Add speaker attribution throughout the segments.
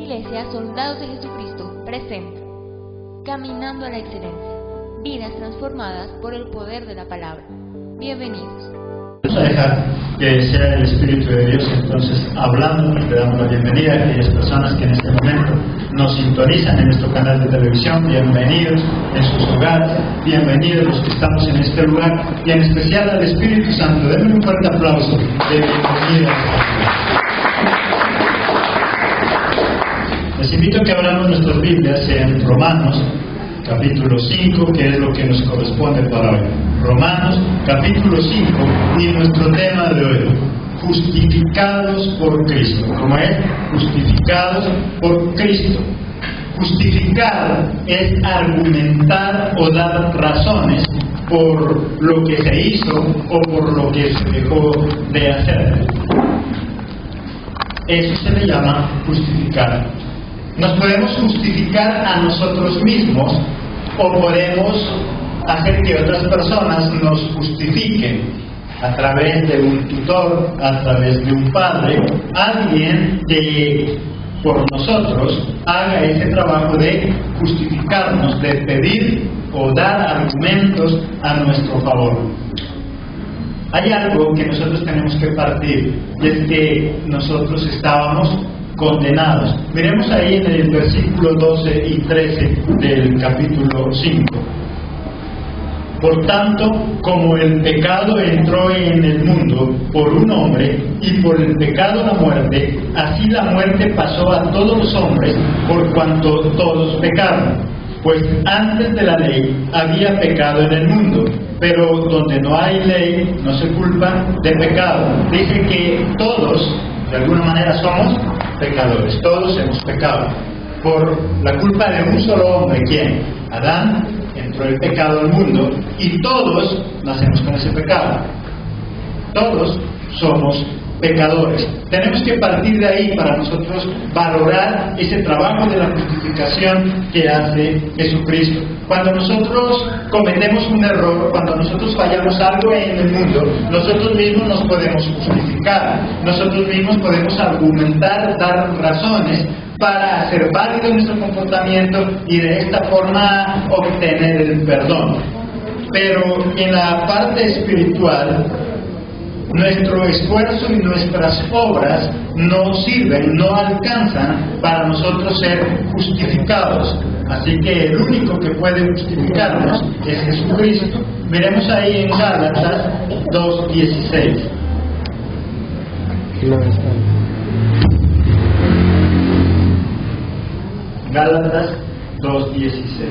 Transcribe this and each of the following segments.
Speaker 1: Iglesia Soldados de Jesucristo presenta Caminando a la Excelencia, vidas transformadas por el poder de la palabra. Bienvenidos.
Speaker 2: Vamos a dejar que sea el Espíritu de Dios entonces hablando. Le damos la bienvenida a aquellas personas que en este momento nos sintonizan en nuestro canal de televisión. Bienvenidos en sus hogares, bienvenidos los que estamos en este lugar y en especial al Espíritu Santo. Denme un fuerte aplauso de bienvenida. Les invito a que abramos nuestras Biblias en Romanos capítulo 5, que es lo que nos corresponde para hoy. Romanos capítulo 5 y nuestro tema de hoy, justificados por Cristo. ¿Cómo es? Justificados por Cristo. Justificar es argumentar o dar razones por lo que se hizo o por lo que se dejó de hacer. Eso se le llama justificar. Nos podemos justificar a nosotros mismos o podemos hacer que otras personas nos justifiquen a través de un tutor, a través de un padre, alguien que por nosotros haga ese trabajo de justificarnos, de pedir o dar argumentos a nuestro favor. Hay algo que nosotros tenemos que partir, y es que nosotros estábamos condenados. Miremos ahí en el versículo 12 y 13 del capítulo 5. Por tanto, como el pecado entró en el mundo por un hombre, y por el pecado la muerte, así la muerte pasó a todos los hombres, por cuanto todos pecaron. Pues antes de la ley había pecado en el mundo, pero donde no hay ley no se culpa de pecado. Dice que todos, de alguna manera, somos pecadores. Todos hemos pecado. Por la culpa de un solo hombre, ¿quién? Adán, entró el pecado al mundo y todos nacemos con ese pecado. Todos somos pecadores. Tenemos que partir de ahí para nosotros valorar ese trabajo de la justificación que hace Jesucristo. Cuando nosotros cometemos un error, cuando nosotros fallamos algo en el mundo, nosotros mismos nos podemos justificar, nosotros mismos podemos argumentar, dar razones para hacer válido nuestro comportamiento y de esta forma obtener el perdón. Pero en la parte espiritual, nuestro esfuerzo y nuestras obras no sirven, no alcanzan para nosotros ser justificados. Así que el único que puede justificarnos es Jesucristo. Miremos ahí en Gálatas 2:16. Gálatas 2:16.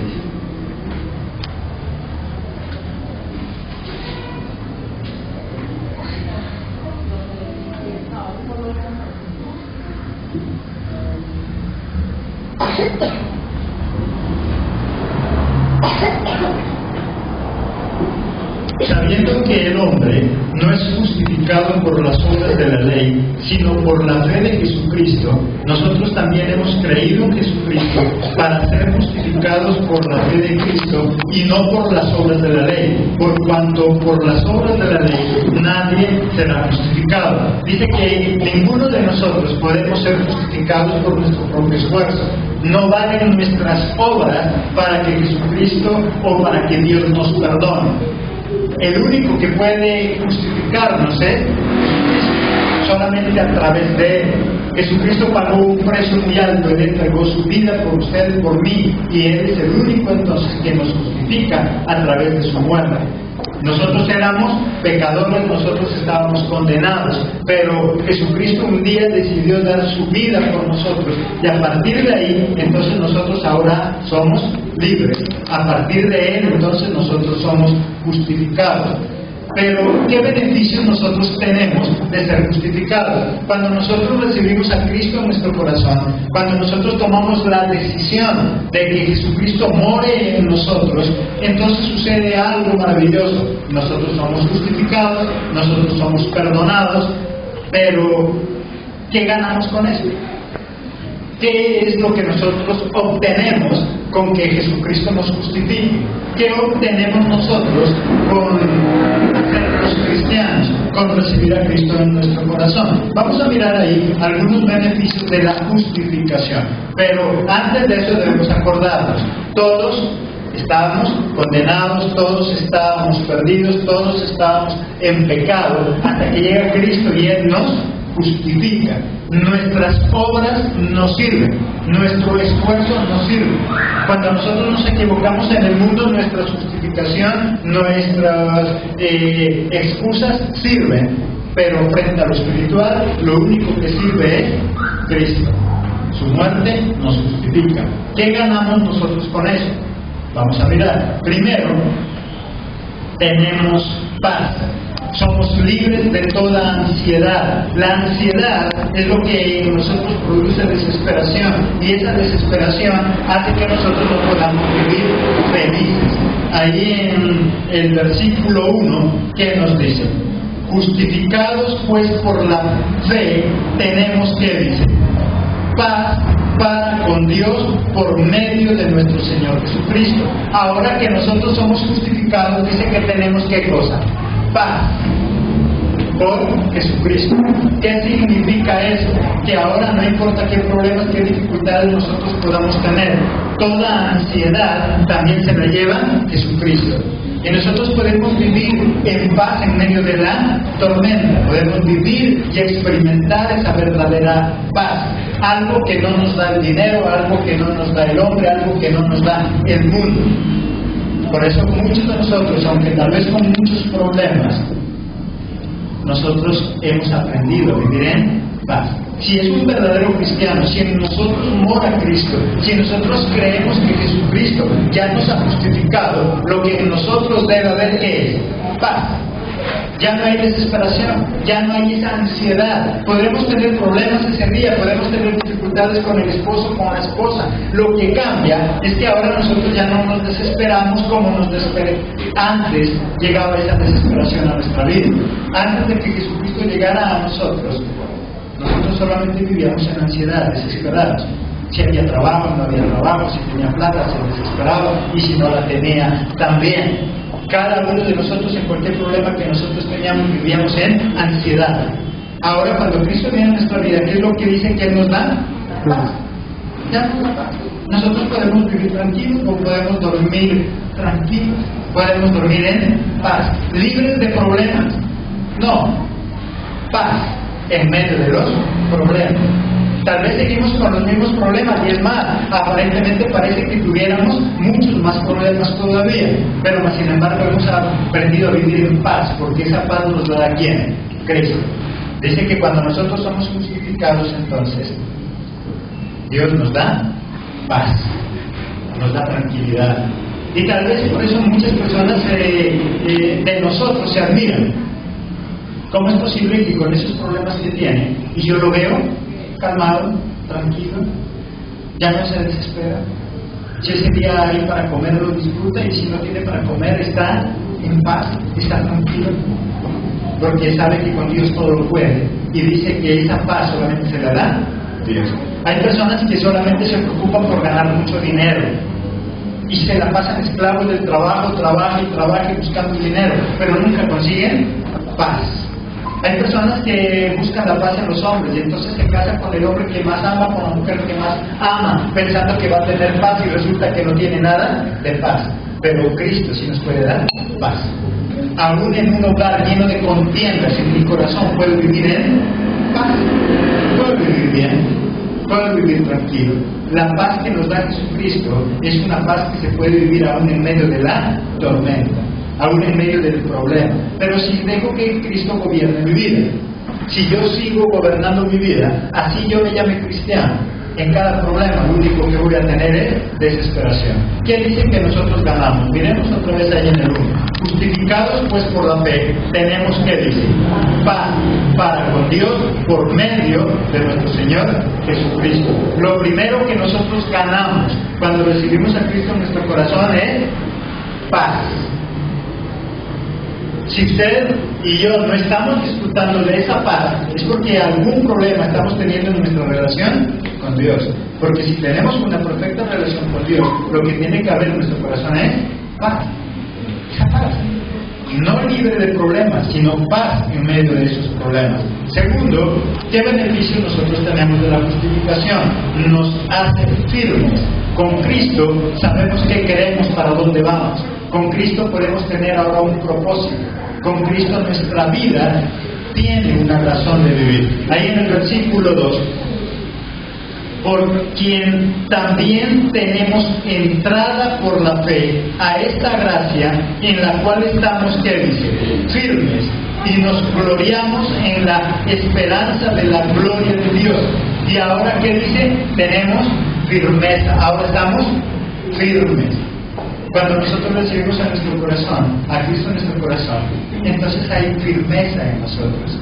Speaker 2: Sabiendo que el hombre no es justificado por las obras de la ley, sino por la fe de Jesucristo, nosotros también hemos creído en Jesucristo para ser justificados por la fe de Cristo y no por las obras de la ley, por cuanto por las obras de la ley nadie será justificado. Dice que ninguno de nosotros podemos ser justificados por nuestro propio esfuerzo. No valen nuestras obras para que Jesucristo o para que Dios nos perdone. El único que puede justificarnos es solamente a través de Él. Jesucristo pagó un precio muy alto, Él entregó su vida por usted y por mí, y Él es el único entonces que nos justifica a través de su muerte. Nosotros éramos pecadores, nosotros estábamos condenados, pero Jesucristo un día decidió dar su vida por nosotros, y a partir de ahí, entonces nosotros ahora somos libres. A partir de Él, entonces nosotros somos justificados. Pero, ¿qué beneficios nosotros tenemos de ser justificados? Cuando nosotros recibimos a Cristo en nuestro corazón, cuando nosotros tomamos la decisión de que Jesucristo more en nosotros, entonces sucede algo maravilloso. Nosotros somos justificados, nosotros somos perdonados, pero ¿qué ganamos con eso? ¿Qué es lo que nosotros obtenemos con que Jesucristo nos justifique. ¿Qué obtenemos nosotros con ser los cristianos, con recibir a Cristo en nuestro corazón? Vamos a mirar ahí algunos beneficios de la justificación, pero antes de eso debemos acordarnos, todos estábamos condenados, todos estábamos perdidos, todos estábamos en pecado, hasta que llega Cristo y Él nos justifica. Nuestras obras no sirven, nuestro esfuerzo no sirve. Cuando nosotros nos equivocamos en el mundo, nuestra justificación, nuestras excusas sirven, pero frente a lo espiritual, lo único que sirve es Cristo. Su muerte nos justifica. ¿Qué ganamos nosotros con eso? Vamos a mirar. Primero, tenemos paz. Somos libres de toda ansiedad. La ansiedad es lo que en nosotros produce desesperación, y esa desesperación hace que nosotros no podamos vivir felices. Ahí en el versículo 1, ¿qué nos dice? Justificados pues por la fe, tenemos que dice paz para con Dios por medio de nuestro Señor Jesucristo. Ahora que nosotros somos justificados, dice que tenemos ¿qué cosa? Paz por Jesucristo. ¿Qué significa eso? Que ahora no importa qué problemas, qué dificultades nosotros podamos tener, toda ansiedad también se la lleva Jesucristo. Y nosotros podemos vivir en paz en medio de la tormenta, podemos vivir y experimentar esa verdadera paz. Algo que no nos da el dinero, algo que no nos da el hombre, algo que no nos da el mundo. Por eso muchos de nosotros, aunque tal vez con muchos problemas, nosotros hemos aprendido a vivir en paz. Si es un verdadero cristiano, si en nosotros mora Cristo, si nosotros creemos que Jesucristo ya nos ha justificado, lo que en nosotros debe haber es paz. Ya no hay desesperación, ya no hay esa ansiedad. Podremos tener problemas ese día, podemos tener dificultades con el esposo, con la esposa. Lo que cambia es que ahora nosotros ya no nos desesperamos como nos desesperamos. Antes llegaba esa desesperación a nuestra vida. Antes de que Jesucristo llegara a nosotros solamente vivíamos en ansiedad, desesperados. Si había trabajo, no había trabajo, si tenía plata, se desesperaba, y si no la tenía, también. Cada uno de nosotros, en cualquier problema que nosotros teníamos, vivíamos en ansiedad. Ahora, cuando Cristo viene a nuestra vida, ¿qué es lo que dice que Él nos da? Paz. Ya nos da paz. Nosotros podemos vivir tranquilos o podemos dormir tranquilos, podemos dormir en paz, libres de problemas. No, paz en medio de los problemas. Tal vez seguimos con los mismos problemas, y es más, aparentemente parece que tuviéramos muchos más problemas todavía, pero sin embargo hemos aprendido a vivir en paz, porque esa paz nos la da ¿quién? Cristo. Dice que cuando nosotros somos justificados, entonces Dios nos da paz, nos da tranquilidad, y tal vez por eso muchas personas de nosotros se admiran. ¿Cómo es posible que con esos problemas que tiene, y yo lo veo calmado, tranquilo, ya no se desespera? Si ese día hay para comer, lo disfruta, y si no tiene para comer, está en paz, está tranquilo, porque sabe que con Dios todo lo puede, y dice que esa paz solamente se la da Dios. Hay personas que solamente se preocupan por ganar mucho dinero y se la pasan esclavos del trabajo, trabajan y buscando dinero, pero nunca consiguen paz. Hay personas que buscan la paz en los hombres, y entonces se casan con el hombre que más ama, con la mujer que más ama, pensando que va a tener paz, y resulta que no tiene nada de paz. Pero Cristo sí nos puede dar paz. Aún en un hogar lleno de contiendas, en mi corazón puedo vivir en paz, puedo vivir bien, puedo vivir tranquilo. La paz que nos da Jesucristo es una paz que se puede vivir aún en medio de la tormenta, aún en medio del problema. Pero si dejo que Cristo gobierne mi vida, si yo sigo gobernando mi vida, así yo me llame cristiano, en cada problema lo único que voy a tener es desesperación. ¿Qué dice que nosotros ganamos? Miremos otra vez ahí en el 1. Justificados pues por la fe, tenemos que decir paz para con Dios por medio de nuestro Señor Jesucristo. Lo primero que nosotros ganamos cuando recibimos a Cristo en nuestro corazón es paz. Si usted y yo no estamos disfrutando de esa paz, es porque algún problema estamos teniendo en nuestra relación con Dios. Porque si tenemos una perfecta relación con Dios, lo que tiene que haber en nuestro corazón es paz. Esa paz. No libre de problemas, sino paz en medio de esos problemas. Segundo, ¿qué beneficio nosotros tenemos de la justificación? Nos hace firmes. Con Cristo sabemos qué queremos, para dónde vamos. Con Cristo podemos tener ahora un propósito. Con Cristo nuestra vida tiene una razón de vivir. Ahí en el versículo 2, por quien también tenemos entrada por la fe a esta gracia en la cual estamos, ¿qué dice? Firmes, y nos gloriamos en la esperanza de la gloria de Dios. Y ahora, ¿qué dice? Tenemos firmeza, ahora estamos firmes. Cuando nosotros recibimos a nuestro corazón, a Cristo en nuestro corazón, entonces hay firmeza en nosotros.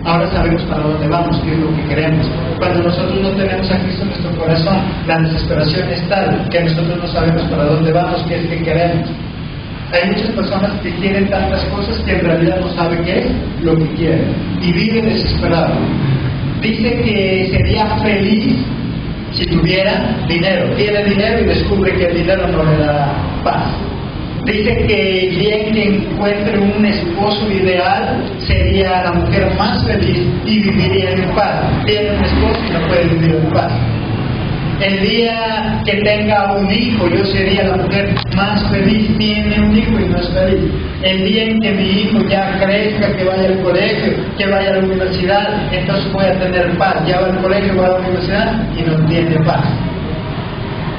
Speaker 2: Ahora sabemos para dónde vamos, qué es lo que queremos. Cuando nosotros no tenemos a Cristo en nuestro corazón, la desesperación es tal que nosotros no sabemos para dónde vamos, qué es que queremos. Hay muchas personas que quieren tantas cosas que en realidad no saben qué es lo que quieren y viven desesperado. Dice que sería feliz si tuviera dinero. Tiene dinero y descubre que el dinero no le da paz. Dice que bien que encuentre un esposo ideal, sería la mujer más feliz y viviría en paz. Tiene un esposo y no puede vivir en paz. El día que tenga un hijo, yo sería la mujer más feliz. Tiene un hijo y no es feliz. El día en que mi hijo ya crezca, que vaya al colegio, que vaya a la universidad, entonces voy a tener paz. Ya va al colegio, va a la universidad y no tiene paz.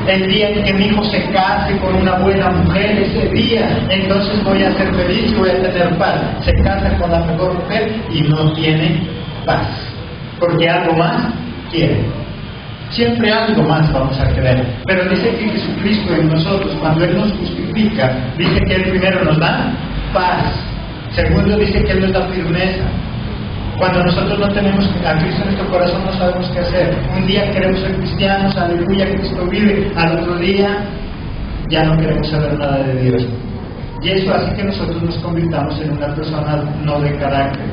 Speaker 2: El día en que mi hijo se case con una buena mujer, ese día, entonces voy a ser feliz y voy a tener paz. Se casa con la mejor mujer y no tiene paz, porque algo más quiere. Siempre algo más vamos a querer. Pero dice que Jesucristo en nosotros, cuando Él nos justifica, dice que Él primero nos da paz. Segundo, dice que Él nos da firmeza. Cuando nosotros no tenemos a Cristo en nuestro corazón, no sabemos qué hacer. Un día queremos ser cristianos, aleluya, Cristo vive. Al otro día ya no queremos saber nada de Dios. Y eso hace que nosotros nos convirtamos en una persona no de carácter.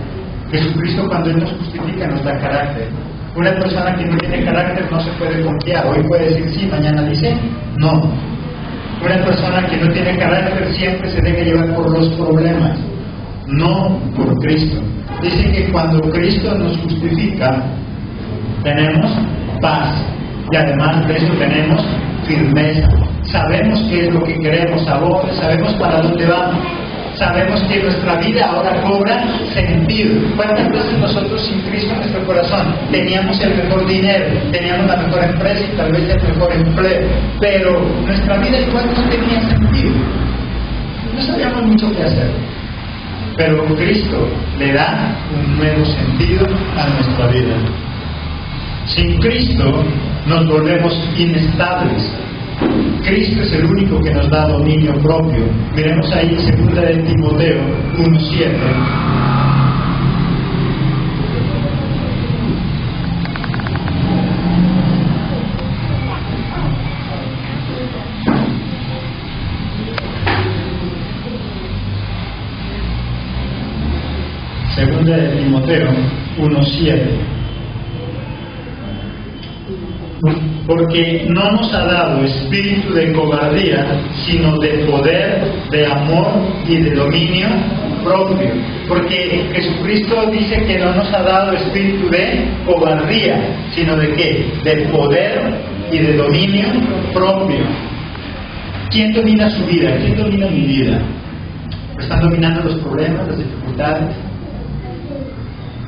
Speaker 2: Jesucristo, cuando Él nos justifica, nos da carácter. Una persona que no tiene carácter no se puede confiar. Hoy puede decir sí, mañana dice no. Una persona que no tiene carácter siempre se deja llevar por los problemas, no por Cristo. Dice que cuando Cristo nos justifica, tenemos paz. Y además de eso tenemos firmeza. Sabemos qué es lo que queremos, sabemos para dónde vamos. Sabemos que nuestra vida ahora cobra sentido. ¿Cuántas veces nosotros sin Cristo en nuestro corazón teníamos el mejor dinero, teníamos la mejor empresa y tal vez el mejor empleo, pero nuestra vida igual no tenía sentido? No sabíamos mucho qué hacer. Pero Cristo le da un nuevo sentido a nuestra vida. Sin Cristo nos volvemos inestables. Cristo es el único que nos da dominio propio. Miremos ahí en 2 de Timoteo 1:7. Segunda de Timoteo 1:7. Porque no nos ha dado espíritu de cobardía, sino de poder, de amor y de dominio propio. Porque Jesucristo dice que no nos ha dado espíritu de cobardía, sino de ¿qué? De poder y de dominio propio. ¿Quién domina su vida? ¿Quién domina mi vida? ¿Están dominando los problemas, las dificultades?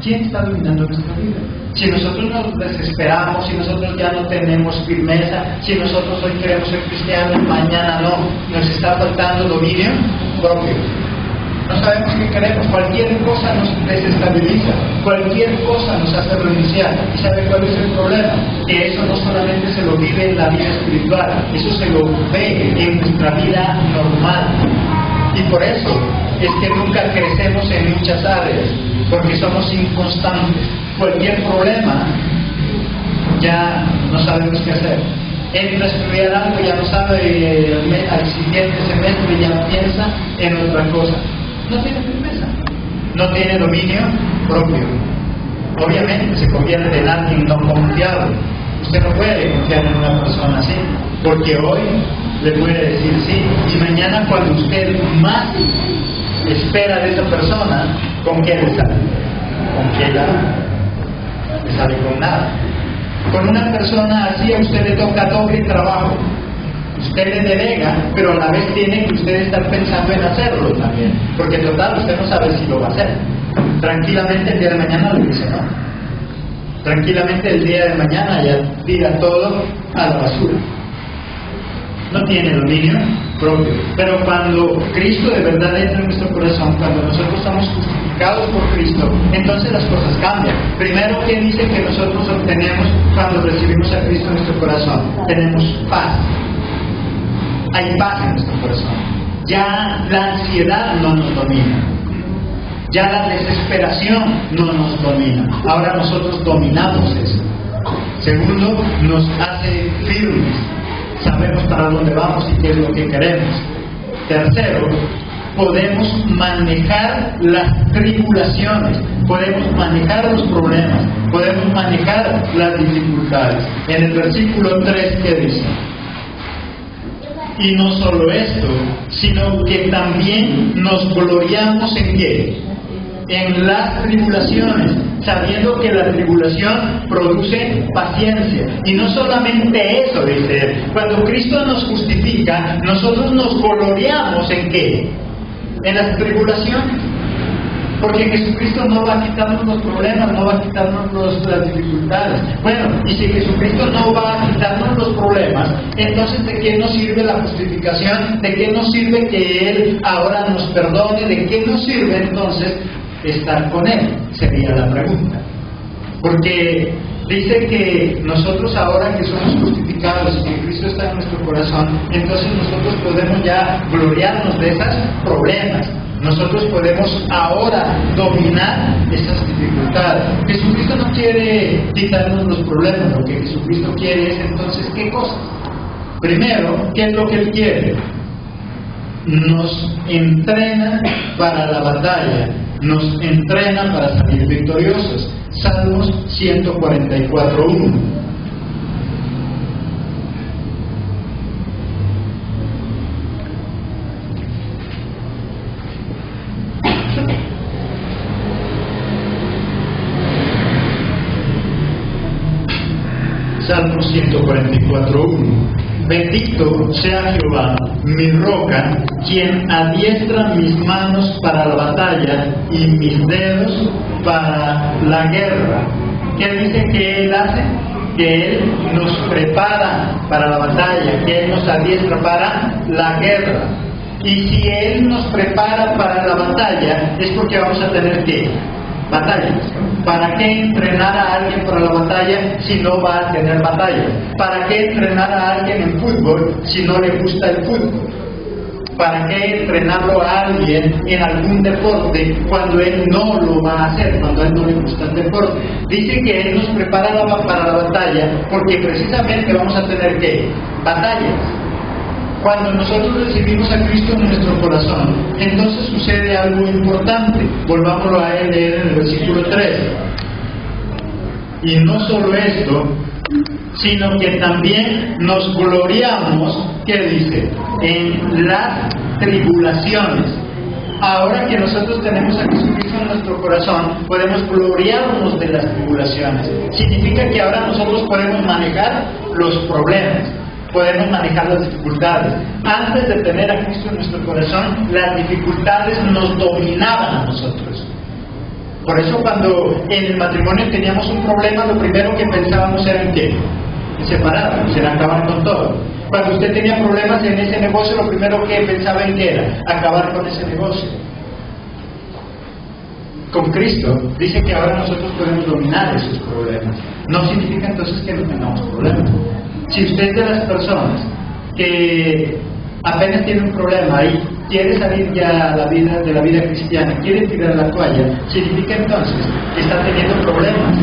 Speaker 2: ¿Quién está dominando nuestra vida? Si nosotros nos desesperamos, si nosotros ya no tenemos firmeza, si nosotros hoy queremos ser cristianos, mañana no, nos está faltando dominio propio. No sabemos qué queremos, cualquier cosa nos desestabiliza, cualquier cosa nos hace renunciar. ¿Y sabe cuál es el problema? Que eso no solamente se lo vive en la vida espiritual, eso se lo ve en nuestra vida normal. Y por eso es que nunca crecemos en muchas áreas, porque somos inconstantes. Cualquier problema, ya no sabemos qué hacer. Entra a estudiar algo, ya no sabe, al siguiente semestre ya piensa en otra cosa. No tiene firmeza, no tiene dominio propio. Obviamente se convierte en alguien no confiable. Usted no puede confiar en una persona así, porque hoy le puede decir sí, y mañana cuando usted más espera de esa persona, ¿con qué le sale? ¿Con qué le sale? Con nada. Con una persona así a usted le toca doble trabajo. Usted le delega, pero a la vez tiene que usted estar pensando en hacerlo también, porque total usted no sabe si lo va a hacer. Tranquilamente el día de mañana le dice no. Tranquilamente el día de mañana ya tira todo a la basura. No tiene dominio propio. Pero cuando Cristo de verdad entra en nuestro corazón, cuando nosotros somos justificados por Cristo, entonces las cosas cambian. Primero, ¿qué dice que nosotros obtenemos cuando recibimos a Cristo en nuestro corazón? Tenemos paz. Hay paz en nuestro corazón. Ya la ansiedad no nos domina. Ya la desesperación no nos domina. Ahora nosotros dominamos eso. Segundo, nos hace firmes. Sabemos para dónde vamos y qué es lo que queremos. Tercero, podemos manejar las tribulaciones, podemos manejar los problemas, podemos manejar las dificultades. En el versículo 3, ¿qué dice? Y no solo esto, sino que también nos gloriamos en ¿qué? En las tribulaciones, sabiendo que la tribulación produce paciencia. Y no solamente eso, dice él. Cuando Cristo nos justifica, nosotros nos gloriamos en ¿qué? En las tribulaciones. Porque Jesucristo no va a quitarnos los problemas, no va a quitarnos las dificultades. Bueno, y si Jesucristo no va a quitarnos los problemas, entonces ¿de qué nos sirve la justificación? ¿De qué nos sirve que Él ahora nos perdone? ¿De qué nos sirve entonces estar con Él? Sería la pregunta. Porque dice que nosotros ahora que somos justificados y que Cristo está en nuestro corazón, entonces nosotros podemos ya gloriarnos de esos problemas. Nosotros podemos ahora dominar esas dificultades. Jesucristo no quiere quitarnos los problemas, lo que Jesucristo quiere es entonces ¿qué cosa? Primero, ¿qué es lo que Él quiere? Nos entrena para la batalla, nos entrena para salir victoriosos. Salmos 144:1. Salmo 144:1. Bendito sea Jehová, mi roca, quien adiestra mis manos para la batalla y mis dedos para la guerra. ¿Qué dice que Él hace? Que Él nos prepara para la batalla, que Él nos adiestra para la guerra. Y si Él nos prepara para la batalla, es porque vamos a tener que batalla. ¿Para qué entrenar a alguien para la batalla si no va a tener batalla? ¿Para qué entrenar a alguien en fútbol si no le gusta el fútbol? ¿Para qué entrenarlo a alguien en algún deporte cuando él no lo va a hacer, cuando a él no le gusta el deporte? Dice que Él nos prepara para la batalla porque precisamente vamos a tener que batallas. Cuando nosotros recibimos a Cristo en nuestro corazón, entonces sucede algo importante. Volvámoslo a él leer en el versículo 3. Y no solo esto, sino que también nos gloriamos, ¿qué dice? En las tribulaciones. Ahora que nosotros tenemos a Jesucristo en nuestro corazón, podemos gloriarnos de las tribulaciones. Significa que ahora nosotros podemos manejar los problemas. Podemos manejar las dificultades. Antes de tener a Cristo en nuestro corazón, las dificultades nos dominaban a nosotros. Por eso cuando en el matrimonio teníamos un problema, lo primero que pensábamos era en qué? En separarnos, en acabar con todo. Cuando usted tenía problemas en ese negocio, lo primero que pensaba en qué era acabar con ese negocio. Con Cristo dice que ahora nosotros podemos dominar esos problemas. No significa entonces que no tengamos problemas. Si usted es de las personas que apenas tiene un problema y quiere salir ya de la vida cristiana, quiere tirar la toalla, significa entonces que está teniendo problemas.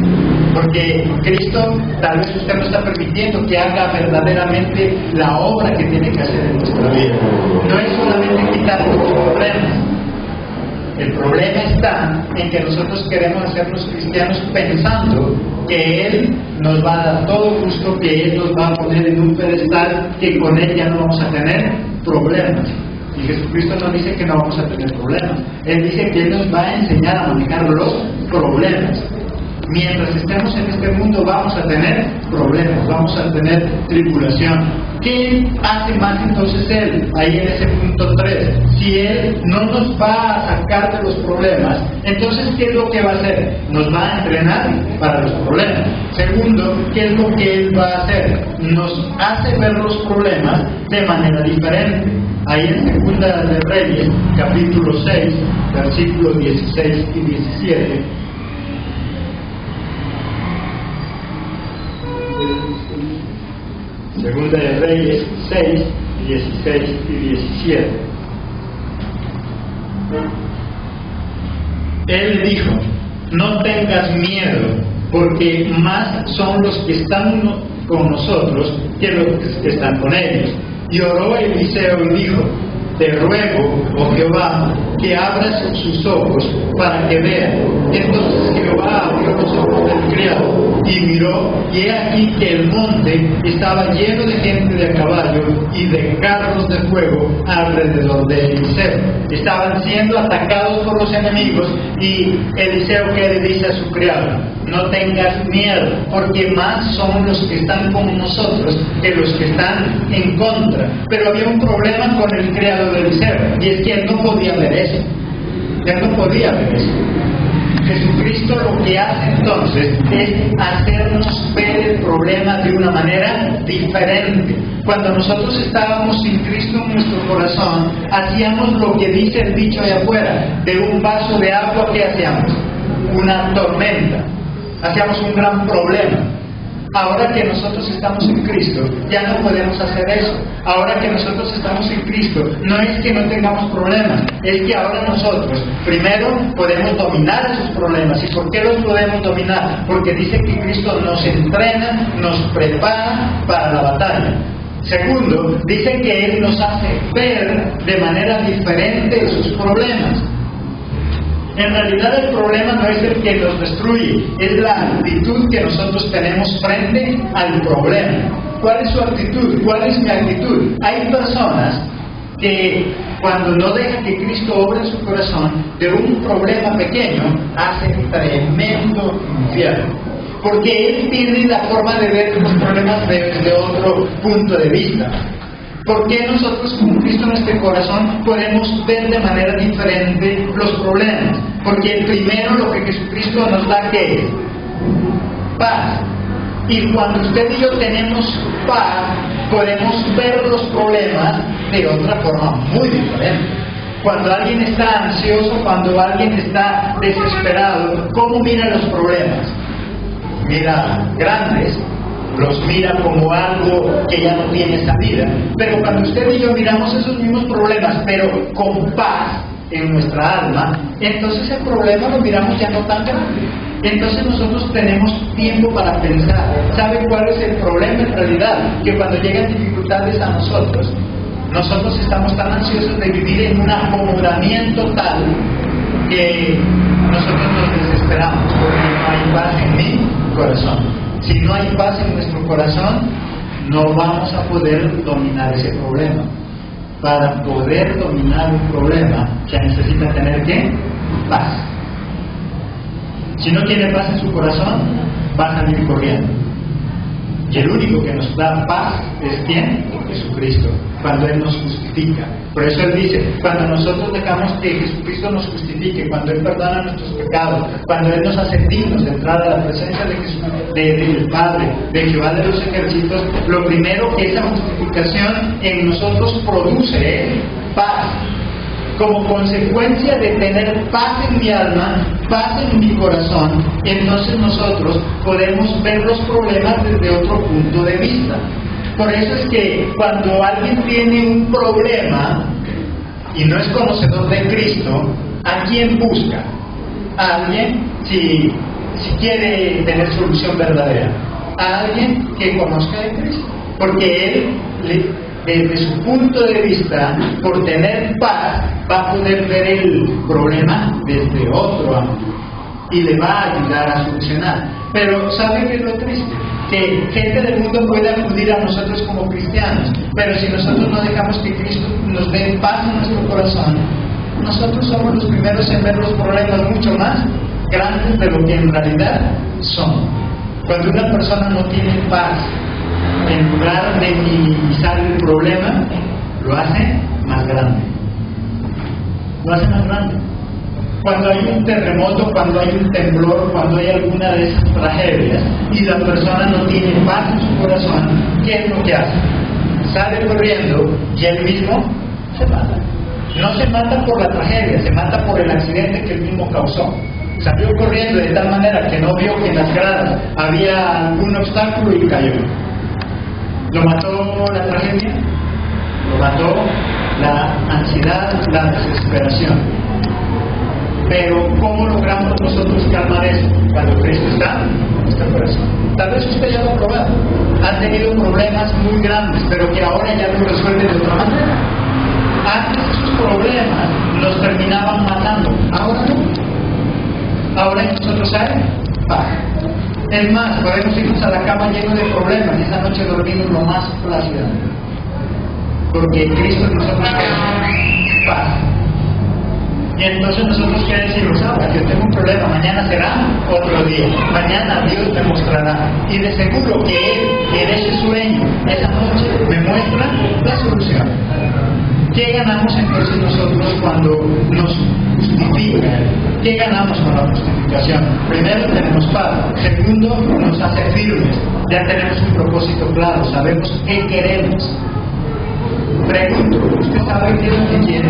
Speaker 2: Porque Cristo, tal vez usted no está permitiendo que haga verdaderamente la obra que tiene que hacer en nuestra vida. No es solamente quitar los problemas. El problema está en que nosotros queremos hacernos cristianos pensando que Él nos va a dar todo gusto, que Él nos va a poner en un pedestal, que con Él ya no vamos a tener problemas. Y Jesucristo nos dice que no vamos a tener problemas. Él dice que Él nos va a enseñar a manejar los problemas. Mientras estemos en este mundo vamos a tener problemas, vamos a tener tribulación. ¿Qué hace más entonces Él? Ahí en ese punto 3. Si Él no nos va a sacar de los problemas, entonces ¿qué es lo que va a hacer? Nos va a entrenar para los problemas. Segundo, ¿qué es lo que Él va a hacer? Nos hace ver los problemas de manera diferente. Ahí en Segunda de Reyes, capítulo 6, versículos 16 y 17. Segunda de Reyes 6, 16 y 17. Él le dijo: no tengas miedo, porque más son los que están con nosotros que los que están con ellos. Y oró Eliseo y dijo: te ruego, oh Jehová, que abras sus ojos para que vea. Entonces Jehová abrió los ojos del criado y miró, y he aquí que el monte estaba lleno de gente de a caballo y de carros de fuego alrededor de Eliseo. Estaban siendo atacados por los enemigos, y Eliseo, ¿qué le dice a su criado? No tengas miedo, porque más son los que están con nosotros que los que están en contra. Pero había un problema con el criado de Eliseo, y es que él no podía ver eso. Él no podía ver eso. Jesucristo lo que hace entonces es hacernos ver el problema de una manera diferente. Cuando nosotros estábamos sin Cristo en nuestro corazón, hacíamos lo que dice el dicho de afuera: de un vaso de agua, ¿qué hacíamos? Una tormenta. Hacíamos un gran problema. Ahora que nosotros estamos en Cristo, ya no podemos hacer eso. Ahora que nosotros estamos en Cristo, no es que no tengamos problemas, es que ahora nosotros, primero, podemos dominar esos problemas. ¿Y por qué los podemos dominar? Porque dice que Cristo nos entrena, nos prepara para la batalla. Segundo, dice que Él nos hace ver de manera diferente sus problemas. En realidad el problema no es el que nos destruye, es la actitud que nosotros tenemos frente al problema. ¿Cuál es su actitud? ¿Cuál es mi actitud? Hay personas que cuando no dejan que Cristo obre en su corazón, de un problema pequeño hacen tremendo infierno. Porque Él tiene la forma de ver los problemas desde otro punto de vista. ¿Por qué nosotros con Cristo en nuestro corazón podemos ver de manera diferente los problemas? Porque primero lo que Jesucristo nos da, ¿qué es? Paz. Y cuando usted y yo tenemos paz, podemos ver los problemas de otra forma muy diferente. Cuando alguien está ansioso, cuando alguien está desesperado, ¿cómo mira los problemas? Mira grandes, los mira como algo que ya no tiene salida. Pero cuando usted y yo miramos esos mismos problemas, pero con paz en nuestra alma, entonces el problema lo miramos ya no tan grande. Entonces nosotros tenemos tiempo para pensar. ¿Sabe cuál es el problema en realidad? Que cuando llegan dificultades a nosotros estamos tan ansiosos de vivir en un acomodamiento tal que nosotros nos desesperamos porque no hay paz en mi corazón. Si no hay paz en nuestro corazón, no vamos a poder dominar ese problema. Para poder dominar un problema, se necesita tener ¿qué? Paz. Si no tiene paz en su corazón, va a salir corriendo. Y el único que nos da paz es ¿quién? Jesucristo, cuando Él nos justifica. Por eso Él dice, cuando nosotros dejamos que Jesucristo nos justifique, cuando Él perdona nuestros pecados, cuando Él nos hace dignos de entrar a la presencia de Jesús, del Padre, de Jehová de los ejércitos, lo primero que esa justificación en nosotros produce es paz. Como consecuencia de tener paz en mi alma, paz en mi corazón, entonces nosotros podemos ver los problemas desde otro punto de vista. Por eso es que cuando alguien tiene un problema y no es conocedor de Cristo, ¿a quién busca? A alguien, si quiere tener solución verdadera, a alguien que conozca de Cristo. Porque él, desde su punto de vista, por tener paz, va a poder ver el problema desde otro ángulo y le va a ayudar a solucionar. Pero ¿sabe qué es lo triste? Que gente del mundo puede acudir a nosotros como cristianos, pero si nosotros no dejamos que Cristo nos dé paz en nuestro corazón, nosotros somos los primeros en ver los problemas mucho más grandes de lo que en realidad son. Cuando una persona no tiene paz, en lugar de minimizar el problema, lo hace más grande. Lo hace más grande. Cuando hay un terremoto, cuando hay un temblor, cuando hay alguna de esas tragedias y la persona no tiene paz en su corazón, ¿qué es lo que hace? Sale corriendo y él mismo se mata. No se mata por la tragedia, se mata por el accidente que él mismo causó. Salió corriendo de tal manera que no vio que en las gradas había algún obstáculo y cayó. ¿Lo mató la tragedia? Lo mató la ansiedad, la desesperación. Pero ¿cómo logramos nosotros calmar eso? Cuando Cristo está en nuestro corazón. Tal vez usted ya lo ha probado. Ha tenido problemas muy grandes, pero que ahora ya lo resuelve de otra manera. Antes esos problemas los terminaban matando. Ahora no. Ahora en nosotros hay paz. Es más, podemos irnos a la cama lleno de problemas y esa noche dormimos lo más plácidamente. Porque Cristo en nosotros tiene paz. Y entonces nosotros qué decimos, yo tengo un problema, mañana será otro día, mañana Dios me mostrará. Y de seguro que Él, en ese sueño, esa noche, me muestra la solución. ¿Qué ganamos entonces nosotros cuando nos justifica? ¿Qué ganamos con la justificación? Primero, tenemos paz. Segundo, nos hace firmes. Ya tenemos un propósito claro, sabemos qué queremos. Pregunto, ¿usted sabe qué es lo que quiere?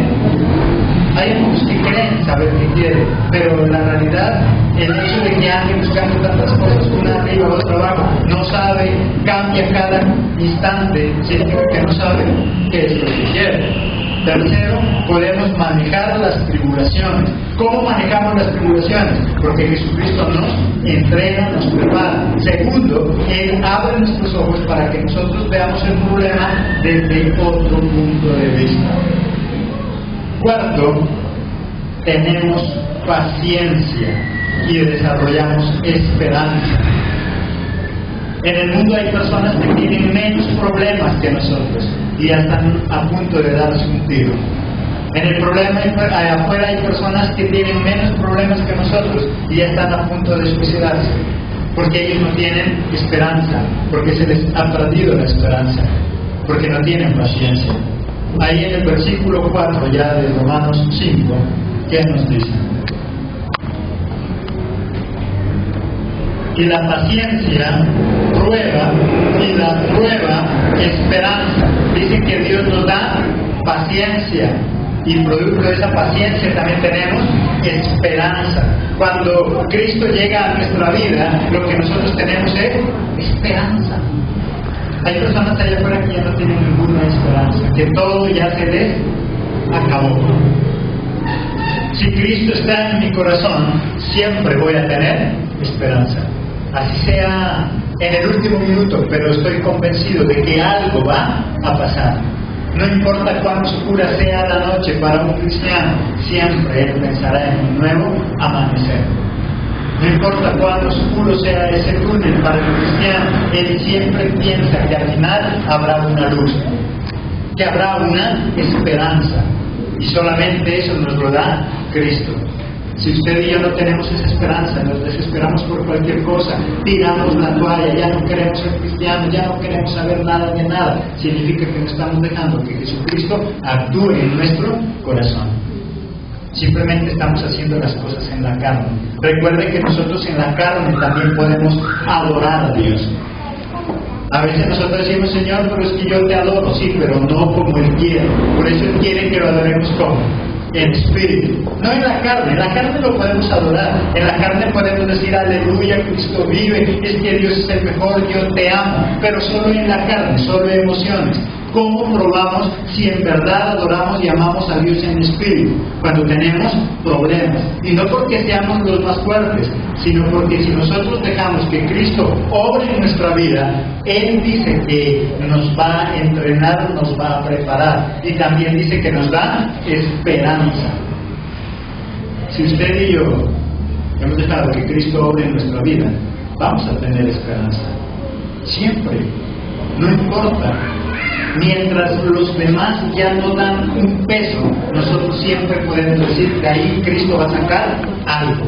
Speaker 2: Hay muchos que creen saber qué quiere, pero en la realidad, el hecho de que ande buscando tantas cosas, una arriba, otra abajo, no sabe, cambia cada instante, significa que no sabe qué es lo que quiere. Tercero, podemos manejar las tribulaciones. ¿Cómo manejamos las tribulaciones? Porque Jesucristo nos entrena, nos prepara. Segundo, Él abre nuestros ojos para que nosotros veamos el problema desde otro punto de vista. Cuarto, tenemos paciencia y desarrollamos esperanza. En el mundo hay personas que tienen menos problemas que nosotros y ya están a punto de darse un tiro. En el problema afuera hay personas que tienen menos problemas que nosotros y ya están a punto de suicidarse, porque ellos no tienen esperanza, porque se les ha perdido la esperanza, porque no tienen paciencia. Ahí en el versículo 4 ya de Romanos 5, ¿qué nos dice? Y la paciencia prueba, y la prueba esperanza. Dice que Dios nos da paciencia, y producto de esa paciencia también tenemos esperanza. Cuando Cristo llega a nuestra vida, lo que nosotros tenemos es esperanza. Hay personas allá afuera que ya no tienen ninguna esperanza, que todo ya se les acabó. Si Cristo está en mi corazón, siempre voy a tener esperanza. Así sea en el último minuto, pero estoy convencido de que algo va a pasar. No importa cuán oscura sea la noche para un cristiano, siempre él pensará en un nuevo amanecer. No importa cuán oscuro sea ese túnel para el cristiano, él siempre piensa que al final habrá una luz, que habrá una esperanza. Y solamente eso nos lo da Cristo. Si usted y yo no tenemos esa esperanza, nos desesperamos por cualquier cosa, tiramos la toalla, ya no queremos ser cristianos, ya no queremos saber nada de nada, significa que no estamos dejando que Jesucristo actúe en nuestro corazón. Simplemente estamos haciendo las cosas en la carne. Recuerde que nosotros en la carne también podemos adorar a Dios. A veces nosotros decimos, Señor, pero es que yo te adoro, sí, pero no como Él quiere. Por eso Él quiere que lo adoremos como en espíritu, no en la carne. En la carne lo podemos adorar, en la carne podemos decir aleluya, Cristo vive, es que Dios es el mejor, yo te amo, pero solo en la carne, solo en emociones. ¿Cómo probamos si en verdad adoramos y amamos a Dios en espíritu? Cuando tenemos problemas, y no porque seamos los más fuertes, sino porque si nosotros dejamos que Cristo obre en nuestra vida, Él dice que nos va a entrenar, nos va a preparar, y también dice que nos da esperanza. Si usted y yo hemos dejado que Cristo obre en nuestra vida, vamos a tener esperanza. Siempre. No importa. Mientras los demás ya no dan un peso, nosotros siempre podemos decir que ahí Cristo va a sacar algo.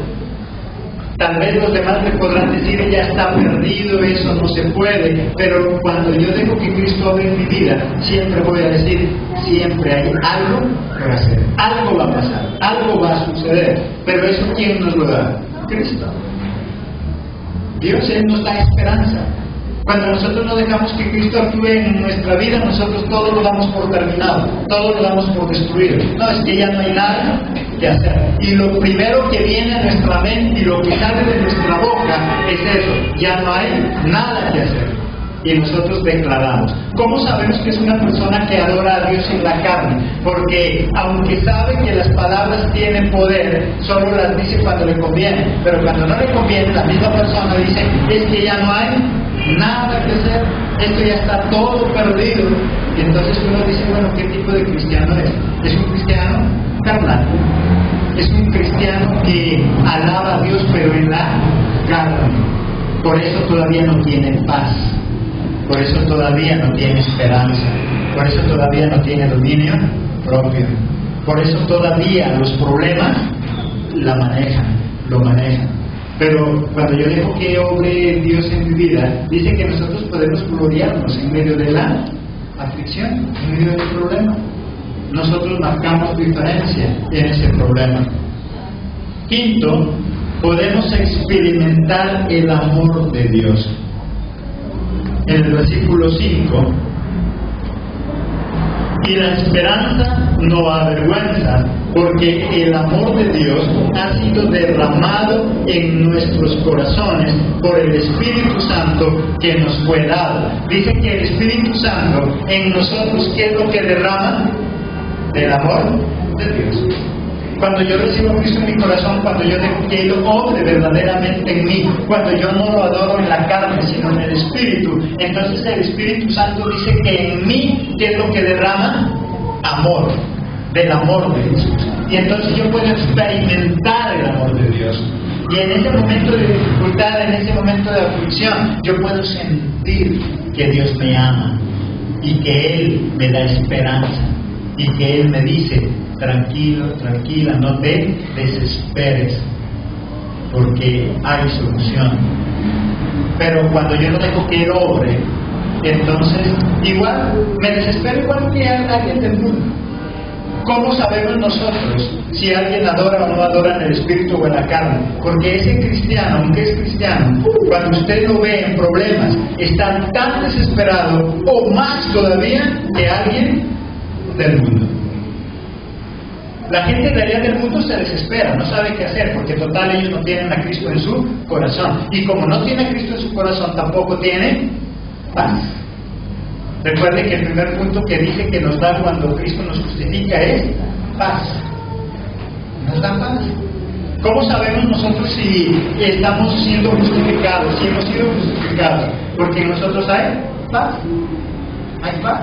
Speaker 2: Tal vez los demás me podrán decir, ya está perdido, eso no se puede, pero cuando yo dejo que Cristo obre en mi vida, siempre voy a decir, siempre hay algo que hacer, algo va a pasar, algo va a suceder. Pero eso, ¿quién nos lo da? Cristo. Dios, Él nos da esperanza. Cuando nosotros no dejamos que Cristo actúe en nuestra vida, nosotros todo lo damos por terminado, todo lo damos por destruido. No, es que ya no hay nada que hacer. Y lo primero que viene a nuestra mente y lo que sale de nuestra boca es eso, ya no hay nada que hacer. Y nosotros declaramos. ¿Cómo sabemos que es una persona que adora a Dios en la carne? Porque aunque sabe que las palabras tienen poder, solo las dice cuando le conviene. Pero cuando no le conviene, la misma persona dice, es que ya no hay nada que hacer, esto ya está todo perdido. Y entonces uno dice, bueno, ¿qué tipo de cristiano es? ¿Es un cristiano carnal? Es un cristiano que alaba a Dios pero en la carne. Por eso todavía no tiene paz, por eso todavía no tiene esperanza, por eso todavía no tiene dominio propio, por eso todavía los problemas lo manejan. Pero cuando yo dejo que obre Dios en mi vida, dice que nosotros podemos gloriarnos en medio de la aflicción, en medio del problema. Nosotros marcamos diferencia en ese problema. Quinto, podemos experimentar el amor de Dios. En el versículo 5, y la esperanza no avergüenza, porque el amor de Dios ha sido derramado en nuestros corazones por el Espíritu Santo que nos fue dado. Dice que el Espíritu Santo en nosotros, ¿qué es lo que derrama? Del amor de Dios. Cuando yo recibo a Cristo en mi corazón, cuando yo dejo que Él obre verdaderamente en mí, cuando yo no lo adoro en la carne, sino en el Espíritu, entonces el Espíritu Santo dice que en mí, ¿qué es lo que derrama? Amor, del amor de Jesús. Y entonces yo puedo experimentar el amor de Dios. Y en ese momento de dificultad, en ese momento de aflicción, yo puedo sentir que Dios me ama y que Él me da esperanza y que Él me dice, tranquilo, tranquila, no te desesperes, porque hay solución. Pero cuando yo no dejo que Él obre, entonces igual me desespero igual que alguien del mundo. ¿Cómo sabemos nosotros si alguien adora o no adora en el espíritu o en la carne? Porque ese cristiano, aunque es cristiano, cuando usted lo ve en problemas, está tan desesperado o más todavía que alguien del mundo. La gente de allá del mundo se desespera, no sabe qué hacer, porque total ellos no tienen a Cristo en su corazón. Y como no tiene a Cristo en su corazón, tampoco tiene paz. Recuerde que el primer punto que dice que nos da cuando Cristo nos justifica es paz. Nos da paz. ¿Cómo sabemos nosotros si estamos siendo justificados, si hemos sido justificados? Porque en nosotros hay paz. Hay paz.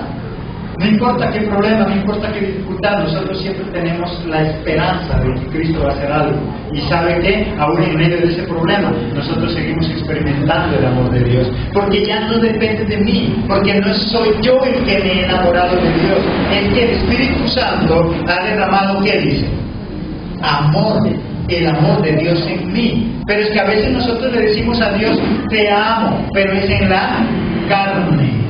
Speaker 2: No importa qué problema, no importa qué dificultad, nosotros siempre tenemos la esperanza de que Cristo va a hacer algo. Y ¿sabe qué? Aún en medio de ese problema, nosotros seguimos experimentando el amor de Dios. Porque ya no depende de mí, porque no soy yo el que me he enamorado de Dios. Es que el Espíritu Santo ha derramado, ¿qué dice? Amor, el amor de Dios en mí. Pero es que a veces nosotros le decimos a Dios, te amo, pero es en la carne.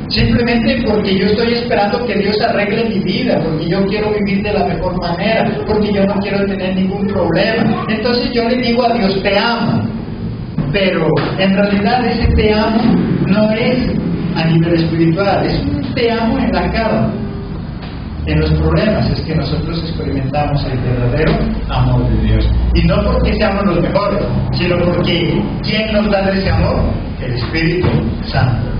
Speaker 2: Simplemente porque yo estoy esperando que Dios arregle mi vida, porque yo quiero vivir de la mejor manera, porque yo no quiero tener ningún problema. Entonces yo le digo a Dios, te amo. Pero en realidad ese te amo no es a nivel espiritual, es un te amo en la carne. En los problemas es que nosotros experimentamos el verdadero amor de Dios. Y no porque seamos los mejores, sino porque ¿quién nos da ese amor? El Espíritu Santo.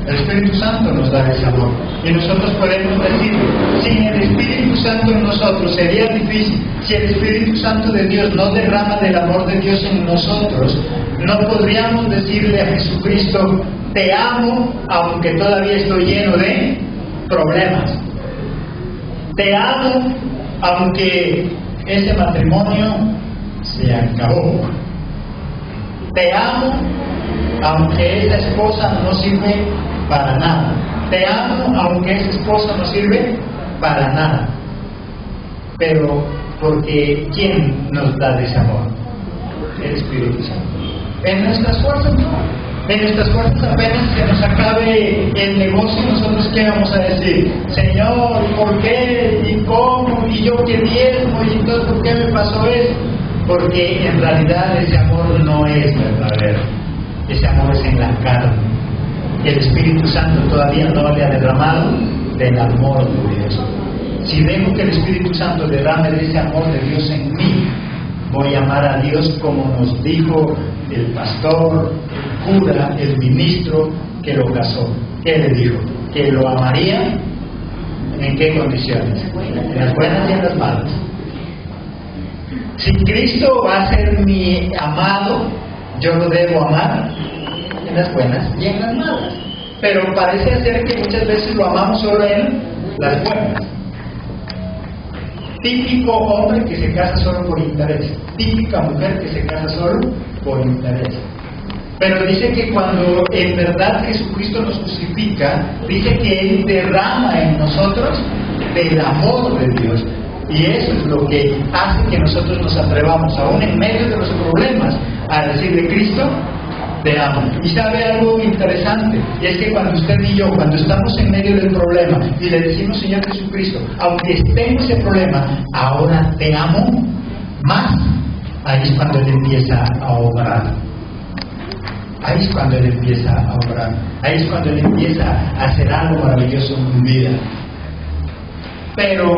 Speaker 2: El Espíritu Santo nos da ese amor. Y nosotros podemos decir, sin el Espíritu Santo en nosotros sería difícil. Si el Espíritu Santo de Dios no derrama del amor de Dios en nosotros, no podríamos decirle a Jesucristo, te amo, aunque todavía estoy lleno de problemas. Te amo, aunque ese matrimonio se acabó. Te amo aunque esa esposa no sirve para nada. Te amo aunque esa esposa no sirve para nada. Pero porque ¿quién nos da ese amor? El Espíritu Santo. En nuestras fuerzas no. En nuestras fuerzas apenas se nos acabe el negocio y nosotros ¿qué vamos a decir? Señor, ¿por qué? ¿Y cómo? ¿Y yo qué diezmo? ¿Y entonces por qué me pasó eso? Porque en realidad ese amor no es verdadero. Ese amor es en la carne. El Espíritu Santo todavía no le ha derramado del amor de Dios. Si dejo que el Espíritu Santo derrame de ese amor de Dios en mí, voy a amar a Dios como nos dijo el pastor, el cura, el ministro que lo casó. ¿Qué le dijo? Que lo amaría. ¿En qué condiciones? En las buenas y en las malas. Si Cristo va a ser mi amado, yo lo debo amar en las buenas y en las malas. Pero parece ser que muchas veces lo amamos solo en las buenas. Típico hombre que se casa solo por interés. Típica mujer que se casa solo por interés. Pero dice que cuando en verdad Jesucristo nos justifica, dice que Él derrama en nosotros del amor de Dios. Y eso es lo que hace que nosotros nos atrevamos, aún en medio de los problemas, a decirle: Cristo, te amo. Y sabe algo interesante, y es que cuando usted y yo, cuando estamos en medio del problema y le decimos: Señor Jesucristo, aunque esté en ese problema, ahora te amo más, ahí es cuando Él empieza a obrar. Ahí es cuando Él empieza a obrar. Ahí es cuando Él empieza a hacer algo maravilloso en mi vida. Pero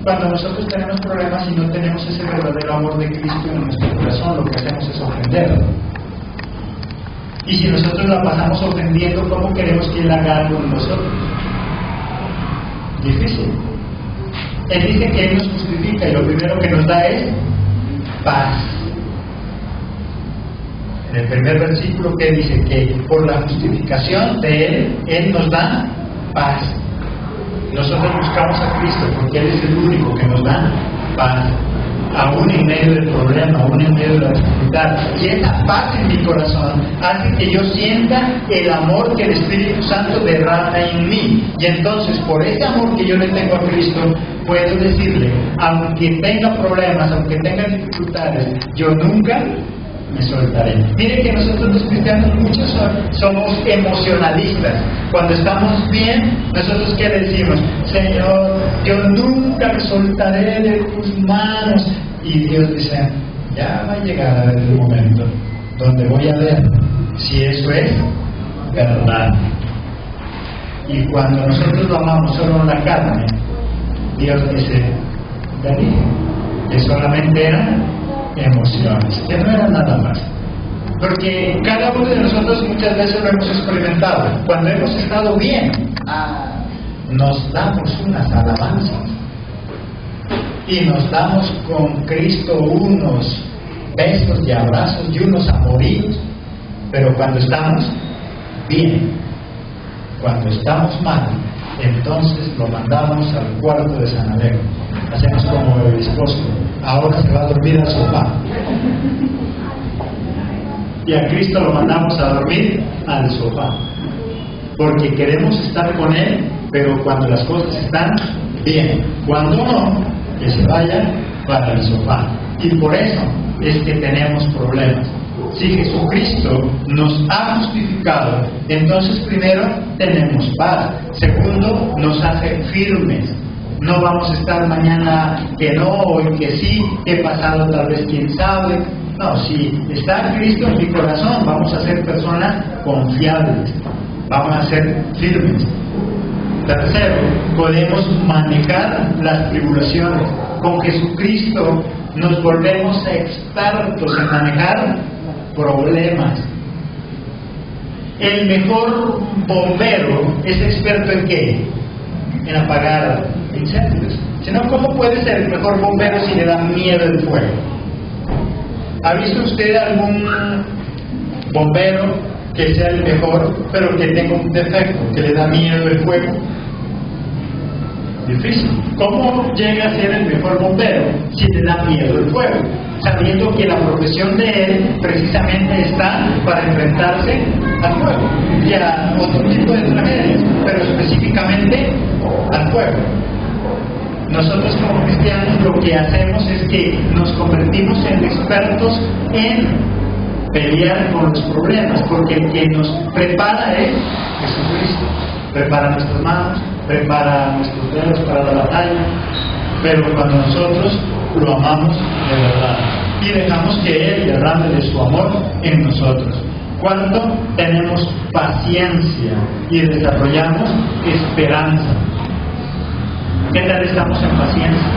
Speaker 2: cuando nosotros tenemos problemas y no tenemos ese verdadero amor de Cristo en nuestro corazón, lo que hacemos es ofenderlo. Y si nosotros la pasamos ofendiendo, ¿cómo queremos que Él haga algo con nosotros? Difícil. Él dice que Él nos justifica y lo primero que nos da es paz. En el primer versículo que dice que por la justificación de Él, Él nos da paz. Nosotros buscamos a Cristo porque Él es el único que nos da paz, aún en medio del problema, aún en medio de la dificultad. Y esa paz en mi corazón hace que yo sienta el amor que el Espíritu Santo derrama en mí. Y entonces, por ese amor que yo le tengo a Cristo, puedo decirle: aunque tenga problemas, aunque tenga dificultades, yo nunca me soltaré. Mire que nosotros los cristianos muchos somos emocionalistas. Cuando estamos bien, nosotros ¿qué decimos? Señor, yo nunca me soltaré de tus manos. Y Dios dice: ya va a llegar el momento donde voy a ver si eso es verdad. Y cuando nosotros lo amamos solo en la carne, Dios dice: ya dije, que solamente eran emociones, que no era nada más. Porque cada uno de nosotros muchas veces lo hemos experimentado. Cuando hemos estado bien, nos damos unas alabanzas y nos damos con Cristo unos besos y abrazos y unos amoríos. Pero cuando estamos bien, cuando estamos mal, entonces lo mandamos al cuarto de San Alejo. Hacemos como el esposo: ahora se va a dormir al sofá. Y a Cristo lo mandamos a dormir al sofá, porque queremos estar con Él, pero cuando las cosas están bien. Cuando no, que se vaya para el sofá. Y por eso es que tenemos problemas. Si Jesucristo nos ha justificado, entonces primero tenemos paz. Segundo, nos hace firmes. No vamos a estar mañana que no, hoy que sí, que pasado tal vez quién sabe. No, si está Cristo en mi corazón, vamos a ser personas confiables, vamos a ser firmes. Tercero, podemos manejar las tribulaciones. Con Jesucristo nos volvemos expertos en manejar problemas. El mejor bombero es experto ¿en qué? En apagar incendios. Si no, ¿cómo puede ser el mejor bombero si le da miedo el fuego? ¿Ha visto usted algún bombero que sea el mejor, pero que tenga un defecto, que le da miedo el fuego? Difícil. ¿Cómo llega a ser el mejor bombero si le da miedo el fuego? sabiendo que la profesión de él precisamente está para enfrentarse al fuego y a otro tipo de tragedias, pero específicamente al fuego. Nosotros como cristianos lo que hacemos es que nos convertimos en expertos en pelear con los problemas, porque el que nos prepara es Jesucristo. Prepara nuestras manos, prepara nuestros dedos para la batalla, pero cuando nosotros lo amamos de verdad y dejamos que Él derrame de su amor en nosotros. Cuando tenemos paciencia y desarrollamos esperanza. ¿Qué tal estamos en paciencia?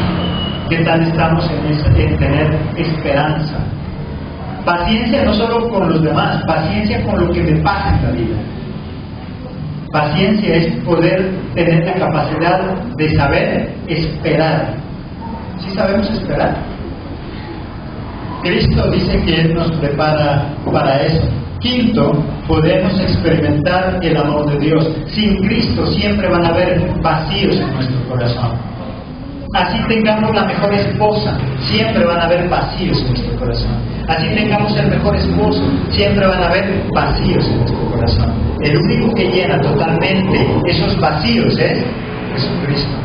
Speaker 2: ¿Qué tal estamos en tener esperanza? Paciencia no solo con los demás, paciencia con lo que me pasa en la vida. Paciencia es poder tener la capacidad de saber esperar. ¿Sí sabemos esperar? Cristo dice que Él nos prepara para eso. Quinto, podemos experimentar el amor de Dios. Sin Cristo siempre van a haber vacíos en nuestro corazón. Así tengamos la mejor esposa, siempre van a haber vacíos en nuestro corazón. Así tengamos el mejor esposo, siempre van a haber vacíos en nuestro corazón. El único que llena totalmente esos vacíos es Jesucristo.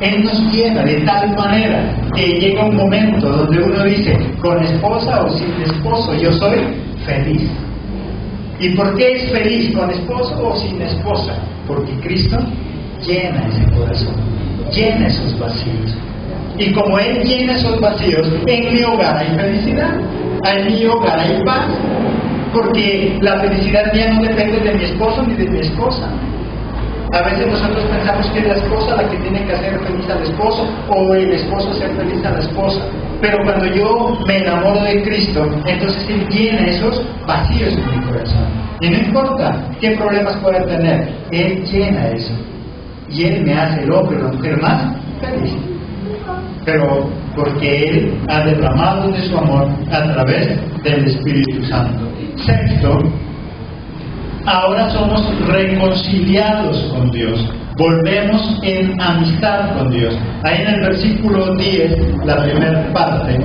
Speaker 2: Él nos llena de tal manera que llega un momento donde uno dice, con esposa o sin esposo, yo soy feliz. ¿Y por qué es feliz, con esposo o sin esposa? Porque Cristo llena ese corazón, llena esos vacíos. Y como Él llena esos vacíos, en mi hogar hay felicidad, en mi hogar hay paz, porque la felicidad ya no depende de mi esposo ni de mi esposa. A veces nosotros pensamos que es la esposa la que tiene que hacer feliz al esposo, o el esposo hacer feliz a la esposa. Pero cuando yo me enamoro de Cristo, entonces Él llena esos vacíos en mi corazón. Y no importa qué problemas pueda tener, Él llena eso. Y Él me hace el hombre o la mujer más feliz. Pero porque Él ha derramado de su amor a través del Espíritu Santo. Sexto, ahora somos reconciliados con Dios. Volvemos en amistad con Dios. Ahí en el versículo 10, la primera parte.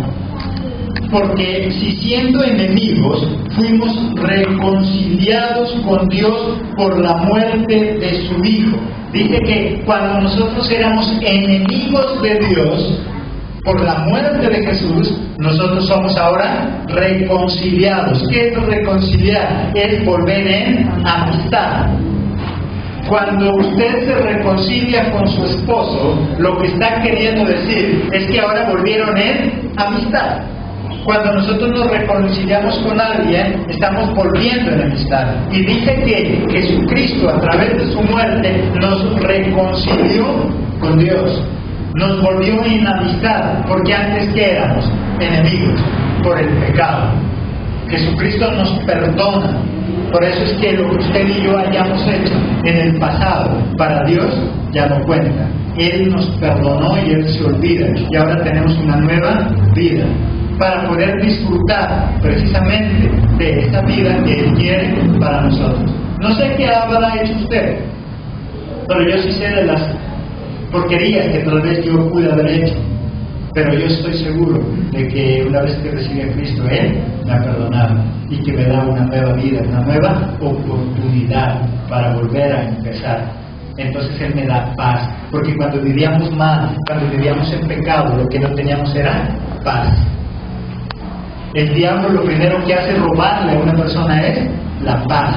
Speaker 2: Porque si siendo enemigos, fuimos reconciliados con Dios por la muerte de su Hijo. Dice que cuando nosotros éramos enemigos de Dios, por la muerte de Jesús, nosotros somos ahora reconciliados. ¿Qué es reconciliar? Es volver en amistad. Cuando usted se reconcilia con su esposo, lo que está queriendo decir es que ahora volvieron en amistad. Cuando nosotros nos reconciliamos con alguien, estamos volviendo en amistad. Y dice que Jesucristo, a través de su muerte, nos reconcilió con Dios. Nos volvió en amistad, porque antes que éramos enemigos por el pecado. Jesucristo nos perdona. Por eso es que lo que usted y yo hayamos hecho en el pasado, para Dios ya no cuenta. Él nos perdonó y Él se olvida. Y ahora tenemos una nueva vida, para poder disfrutar precisamente de esta vida que Él quiere para nosotros. No sé qué habrá hecho usted, pero yo sí sé de las porquerías que tal vez yo pude haber hecho, pero yo estoy seguro de que una vez que recibí a Cristo, Él me ha perdonado y que me da una nueva vida, una nueva oportunidad para volver a empezar. Entonces Él me da paz, porque cuando vivíamos mal, cuando vivíamos en pecado, lo que no teníamos era paz. El diablo lo primero que hace robarle a una persona es la paz.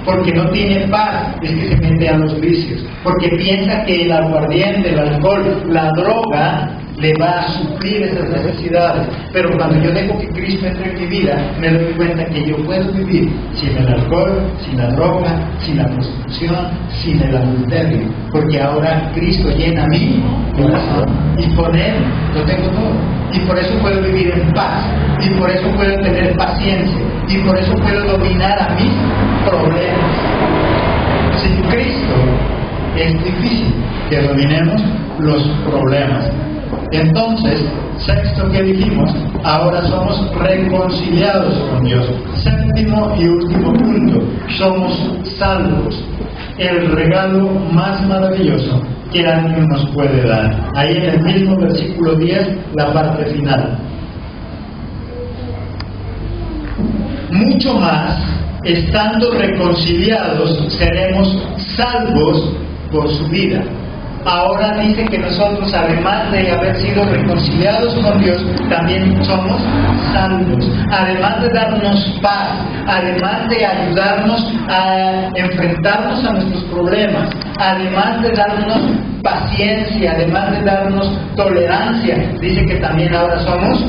Speaker 2: Porque no tiene paz, es que se mete a los vicios. Porque piensa que el aguardiente, el alcohol, la droga le va a suplir esas necesidades. Pero cuando yo dejo que Cristo entre en mi vida, me doy cuenta que yo puedo vivir sin el alcohol, sin la droga, sin la prostitución, sin el adulterio. Porque ahora Cristo llena mi corazón. Y con Él lo tengo todo. Y por eso puedo vivir en paz. Y por eso puedo tener paciencia. Y por eso puedo dominar a mis problemas. Sin Cristo es difícil que dominemos los problemas. Entonces, sexto que dijimos, ahora somos reconciliados con Dios. Séptimo y último punto, somos salvos. El regalo más maravilloso que alguien nos puede dar. Ahí en el mismo versículo 10, la parte final. mucho más, estando reconciliados, seremos salvos por su vida. Ahora dice que nosotros, además de haber sido reconciliados con Dios, también somos salvos. Además de darnos paz, además de ayudarnos a enfrentarnos a nuestros problemas, además de darnos paciencia, además de darnos tolerancia, dice que también ahora somos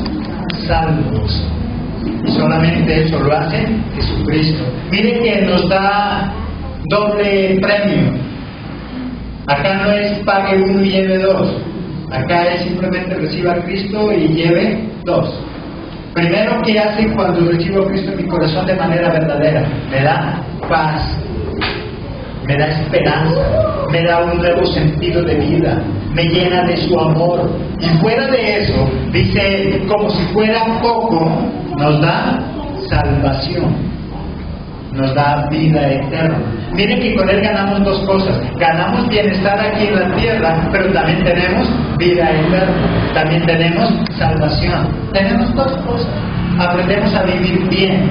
Speaker 2: salvos. Y solamente eso lo hace Jesucristo. Miren que nos da doble premio. Acá no es pague uno y lleve dos. Acá es simplemente reciba a Cristo y lleve dos. Primero, ¿qué hace cuando recibo a Cristo en mi corazón de manera verdadera? Me da paz, me da esperanza, me da un nuevo sentido de vida, me llena de su amor. Y fuera de eso, dice, como si fuera poco, nos da salvación, nos da vida eterna. Miren que con Él ganamos dos cosas. Ganamos bienestar aquí en la tierra, pero también tenemos vida eterna. También tenemos salvación. Tenemos dos cosas. Aprendemos a vivir bien.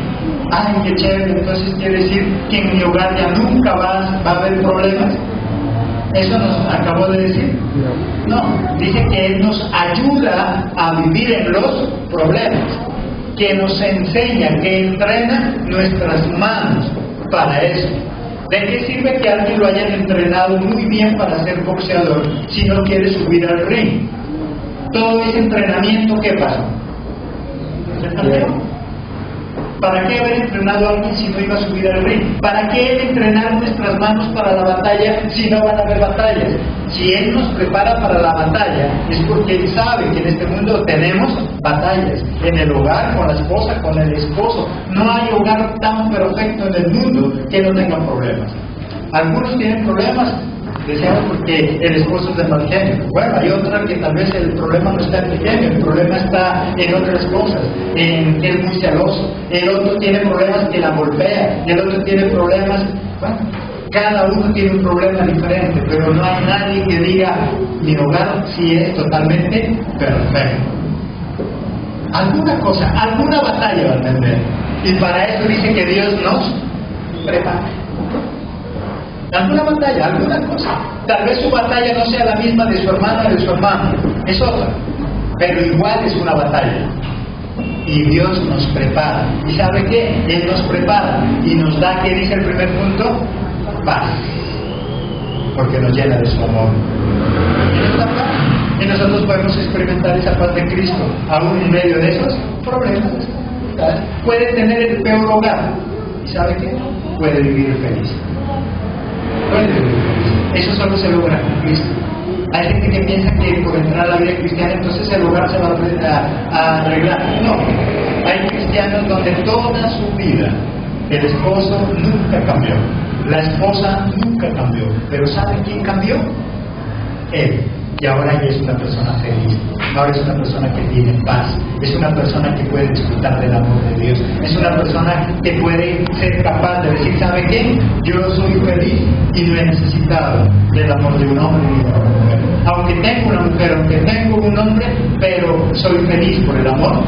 Speaker 2: Ay, qué chévere. Entonces quiere decir que en mi hogar ya nunca va a haber problemas. ¿Eso nos acabó de decir? No. Dice que Él nos ayuda a vivir en los problemas, que nos enseña, que entrena nuestras manos para eso. ¿De qué sirve que alguien lo hayan entrenado muy bien para ser boxeador si no quiere subir al ring? Todo ese entrenamiento, ¿qué pasa? ¿Para qué haber entrenado a alguien si no iba a subir al ring? ¿Para qué entrenar nuestras manos para la batalla si no van a haber batallas? Si Él nos prepara para la batalla, es porque Él sabe que en este mundo tenemos batallas. En el hogar, con la esposa, con el esposo. No hay hogar tan perfecto en el mundo que no tenga problemas. Algunos tienen problemas, decíamos, porque el esposo es de mal genio. Bueno, hay otra que tal vez el problema no está en el genio, el problema está en otras cosas, en que es muy celoso. El otro tiene problemas que la golpea, el otro tiene problemas, bueno, cada uno tiene un problema diferente, pero no hay nadie que diga, mi hogar sí es totalmente perfecto. Alguna cosa, alguna batalla va a tener. Y para eso dice que Dios nos prepara. Alguna batalla, alguna cosa. Tal vez su batalla no sea la misma de su hermana o de su hermano, es otra, pero igual es una batalla. Y Dios nos prepara. ¿Y sabe qué? Él nos prepara y nos da, ¿qué dice el primer punto? Paz, porque nos llena de su amor. Y nosotros podemos experimentar esa paz de Cristo, aún en medio de esos problemas. Puede tener el peor hogar, ¿y sabe qué? Puede vivir feliz. Puede vivir feliz. Eso solo se logra con Cristo. Hay gente que piensa que por entrar a la vida cristiana entonces el hogar se va a arreglar. No, hay cristianos donde toda su vida el esposo nunca cambió, la esposa nunca cambió, pero ¿sabe quién cambió? Él. Y ahora ella es una persona feliz, ahora es una persona que tiene paz, es una persona que puede disfrutar del amor de Dios, es una persona que puede ser capaz de decir, ¿sabe qué? Yo soy feliz y no he necesitado del amor de un hombre ni de una mujer. Aunque tengo una mujer, aunque tengo un hombre, pero soy feliz por el amor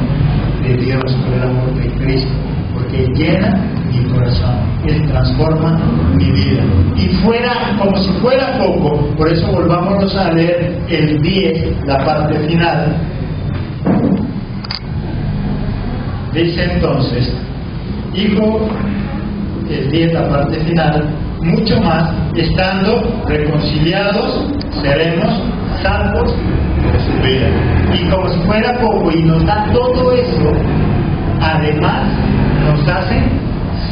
Speaker 2: de Dios, por el amor de Cristo, porque llena mi corazón, Él transforma mi vida. Y fuera, como si fuera poco, por eso volvámonos a leer el 10, la parte final. Dice entonces, hijo, el 10, la parte final, mucho más, estando reconciliados, seremos salvos de su vida. Y como si fuera poco, y nos da todo eso, además nos hace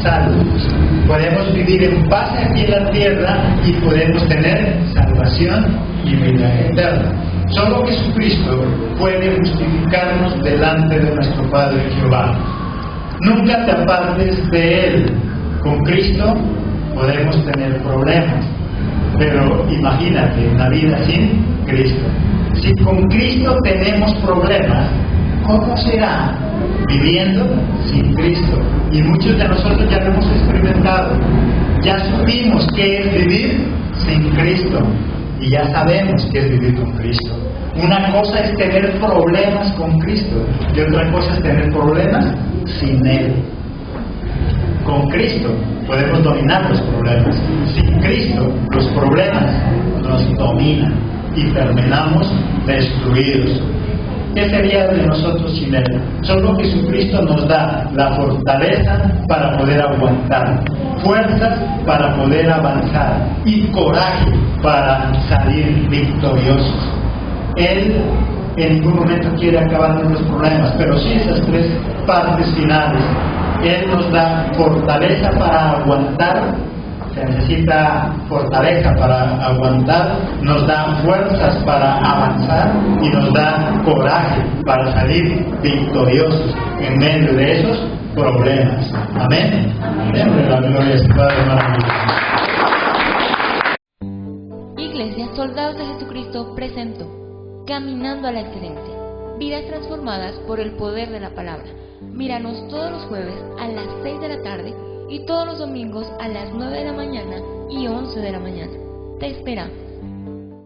Speaker 2: salvos. Podemos vivir en paz aquí en la tierra y podemos tener salvación y vida eterna. Solo Jesucristo puede justificarnos delante de nuestro Padre Jehová. Nunca te apartes de Él. Con Cristo podemos tener problemas, pero imagínate una vida sin Cristo. Si con Cristo tenemos problemas, ¿cómo será viviendo sin Cristo? Y muchos de nosotros ya lo hemos experimentado. Ya supimos qué es vivir sin Cristo y ya sabemos qué es vivir con Cristo. Una cosa es tener problemas con Cristo y otra cosa es tener problemas sin Él. Con Cristo podemos dominar los problemas. Sin Cristo los problemas nos dominan y terminamos destruidos. ¿Qué sería de nosotros sin Él? Solo Jesucristo nos da la fortaleza para poder aguantar, fuerzas para poder avanzar y coraje para salir victoriosos. Él en ningún momento quiere acabar con los problemas, pero sí esas tres partes finales. Él nos da fortaleza para aguantar, se necesita fortaleza para aguantar, nos da fuerzas para avanzar y nos da coraje para salir victoriosos en medio de esos problemas. Amén. Démosle la gloria a ese Padre maravilloso.
Speaker 1: Iglesia Soldados de Jesucristo presentó Caminando a la Excelencia, vidas transformadas por el poder de la palabra. Míranos todos los jueves a las 6 de la tarde y todos los domingos a las 9 de la mañana y 11 de la mañana. Te esperamos.